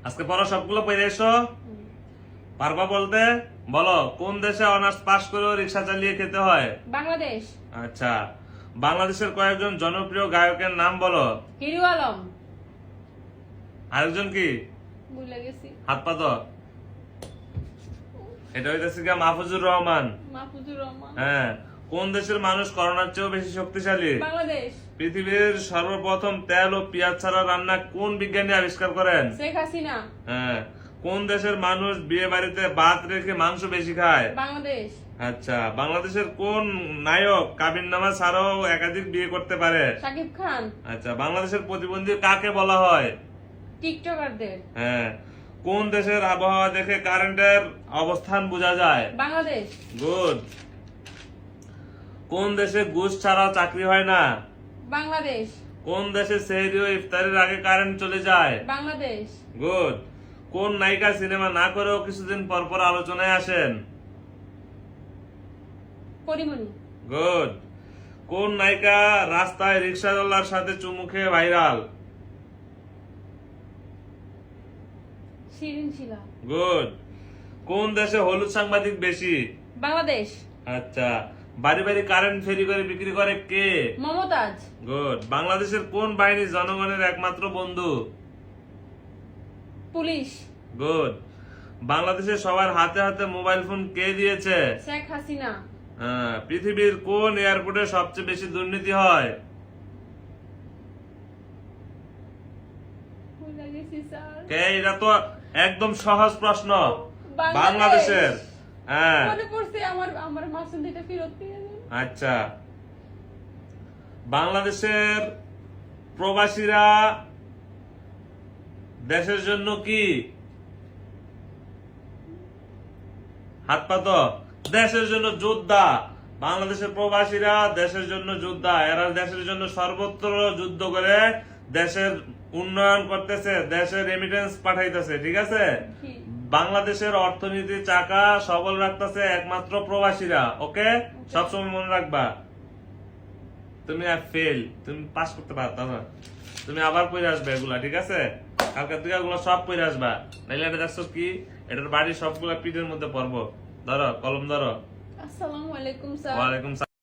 আজকে পড়া সবগুলো পড়ে এসো। পারবা বলতে? বলো, কোন দেশে অনার্স পাস করেও রিক্সা চালিয়ে খেতে হয়? বাংলাদেশ। আচ্ছা, বাংলাদেশের কয়েকজন জনপ্রিয় গায়কের নাম বলো। হিরু আলম। আরেকজন কি? ভুলে গেছি। হাত পাতো। এটা হইতেছে কি মাহফুজুর রহমান। মাহফুজুর রহমান। হ্যাঁ। কোন দেশের মানুষ করোনার চেয়েও বেশি শক্তিশালী? বাংলাদেশ। পৃথিবীর সর্বপ্রথম তেল ও পেঁয়াজ ছাড়া রান্না কোন বিজ্ঞানী আবিষ্কার করেন? শেখ হাসিনা। হ্যাঁ। কোন দেশের মানুষ বিয়ে বাড়িতে ভাত রেখে মাংস বেশি খায়? বাংলাদেশ। আচ্ছা, বাংলাদেশের কোন নায়ক কাবিননামা ছাড়াও একাধিক বিয়ে করতে পারে? শাকিব খান। আচ্ছা, বাংলাদেশের প্রতিবন্ধী কাকে বলা হয়? টিকটকারদের। হ্যাঁ। কোন দেশের আবহাওয়া দেখে কারেন্টের অবস্থান বোঝা যায়? বাংলাদেশ। গুড। কোন দেশে ঘুষ ছাড়া চাকরি হয় না? বাংলাদেশ। কোন দেশে সেহরি ও ইফতারের আগে কারেন্ট চলে যায়? বাংলাদেশ। গুড। কোন নায়িকা সিনেমা না করেও কিছুদিন পর পর আলোচনায় আসেন? পরিমণি। গুড। কোন নায়িকা রাস্তায় রিকশাওয়ালার সাথে চুমু খেয়ে ভাইরাল? শিরিন শিলা। গুড। কোন দেশে হলুদ সাংবাদিক বেশি? বাংলাদেশ। আচ্ছা, বাড়ি বাড়ি কারেন্ট ফেরি করে বিক্রি করে কে? মমতাজ। গুড। বাংলাদেশের কোন বাহিনী জনগণের একমাত্র বন্ধু? পুলিশ। গুড। বাংলাদেশের সবার হাতে হাতে মোবাইল ফোন কে দিয়েছে? শেখ হাসিনা। হ্যাঁ। পৃথিবীর কোন এয়ারপোর্টে সবচেয়ে বেশি দুর্নীতি হয়? ভুলে গেছি স্যার। এটা তো একদম সহজ প্রশ্ন। বাংলাদেশ। বাংলাদেশের। হ্যাঁ। মনে পড়ছে আমার আমার মাসুদ এটা ফেরত দিয়ে দেন। আচ্ছা, বাংলাদেশের প্রবাসীরা দেশের জন্য কি? হাত পাতো। দেশের জন্য যোদ্ধা। বাংলাদেশের প্রবাসীরা দেশের জন্য যোদ্ধা। এরা দেশের জন্য সর্বত্র যুদ্ধ করে দেশের উন্নয়ন করতেছে, দেশের রেমিটেন্স পাঠাইতেছে। ঠিক আছে? জি। বাংলাদেশের অর্থনীতি চাকা সবল রাখতেছে একমাত্র প্রবাসীরা। ওকে, সবসময় মনে রাখবা। তুমি আর ফেল, তুমি পাস করতে পারতা না। তুমি আবার পড়ে আসবে এগুলা। ঠিক আছে? কালকে থেকে এগুলো সব পড়ে আসবা। নাইলে এটা দেখছো কি, এটার বাড়ি সবগুলা পিঠের মধ্যে পড়বো। ধরো কলম, ধরো। আসসালামু আলাইকুম স্যার। ওয়ালাইকুম সালাম।